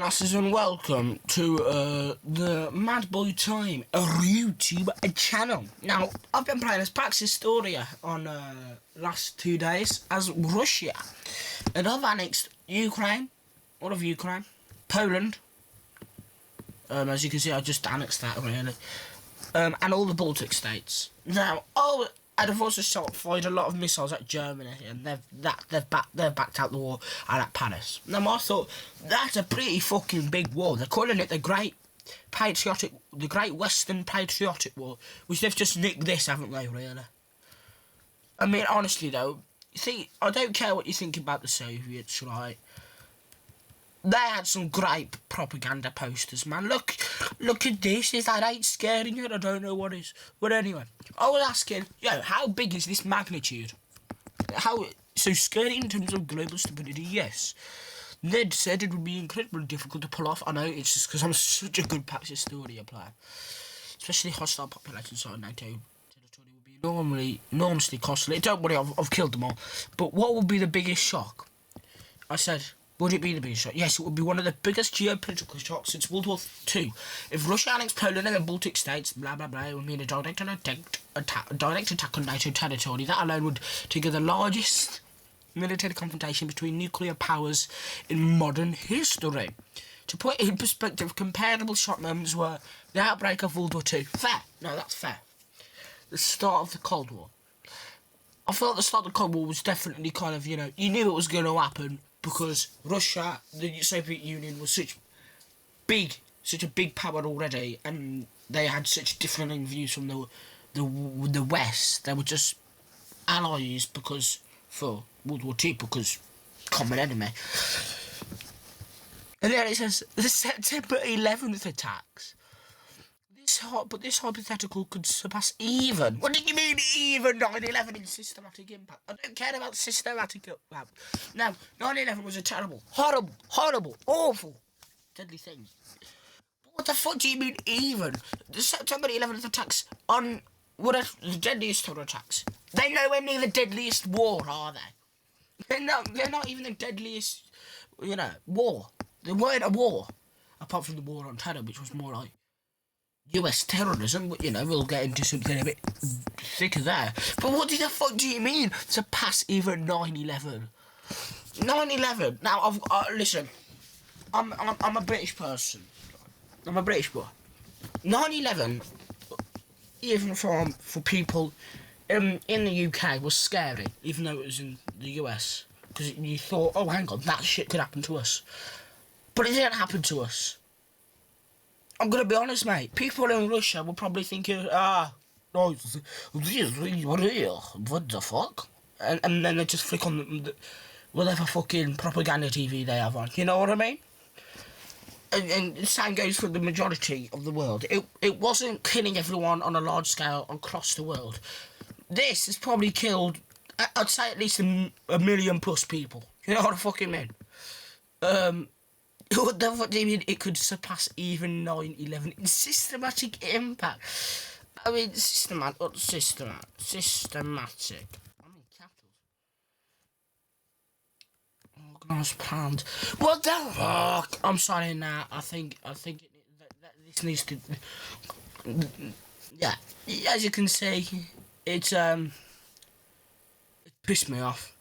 masses, and welcome to the Mad Boy Time, a YouTube channel. Now, I've been playing as Pax Historia on last 2 days as Russia, and I've annexed Ukraine, all of Ukraine, Poland. As you can see, I just annexed that really, and all the Baltic states. Now, I've also fired a lot of missiles at Germany, and they've backed out the war and at Paris. Now I thought that's a pretty fucking big war. They're calling it the Great Western Patriotic War, which they've just nicked this, haven't they? Really? I mean, honestly though, see, I don't care what you think about the Soviets, right? They had some great propaganda posters, man. Look at this. If that ain't scaring you, I don't know what is. But anyway, I was asking, how big is this magnitude? So scary in terms of global stability? Yes. Ned said it would be incredibly difficult to pull off. I know, it's just because I'm such a good Pax Historia player. Especially hostile populations like NATO territory would be enormously costly. Don't worry, I've killed them all. But what would be the biggest shock? I said, would it be the biggest shock? Yes, it would be one of the biggest geopolitical shocks since World War II. If Russia annexed Poland and the Baltic states, blah blah blah, it would mean a direct attack on NATO territory. That alone would trigger the largest military confrontation between nuclear powers in modern history. To put it in perspective, comparable shock moments were the outbreak of World War II. Fair. No, that's fair. The start of the Cold War. I felt the start of the Cold War was definitely kind of, you knew it was going to happen, because Russia, the Soviet Union, was such a big power already, and they had such differing views from the West. They were just allies for World War II, because common enemy. And then it says the September 11th attacks. This hypothetical could surpass even. What do you mean even 9/11 in systematic impact? I don't care about systematic impact. No, 9/11 was a terrible, horrible, awful, deadly thing. But what the fuck do you mean even? The September 11th attacks were the deadliest terror attacks. They're nowhere near the deadliest war, are they? They're not even the deadliest, war. They weren't a war, apart from the war on terror, which was more like US terrorism, but we'll get into something a bit thicker there. But what the fuck do you mean to pass even 9/11? 9/11. Now, listen, I'm a British person. I'm a British boy. 9/11, even for people in the UK, was scary, even though it was in the US, because you thought, oh, hang on, that shit could happen to us. But it didn't happen to us. I'm gonna be honest, mate. People in Russia will probably think, no, this is real. What the fuck? And then they just flick on whatever fucking propaganda TV they have on. You know what I mean? And the same goes for the majority of the world. It wasn't killing everyone on a large scale across the world. This has probably killed, I'd say, at least a million plus people. You know what I fucking mean? What the fuck do you mean it could surpass even 9/11 in systematic impact? I mean, systematic. I mean, capitals. Organised, planned. What the fuck? I'm sorry now. I think that this needs to. Yeah, as you can see, it pissed me off.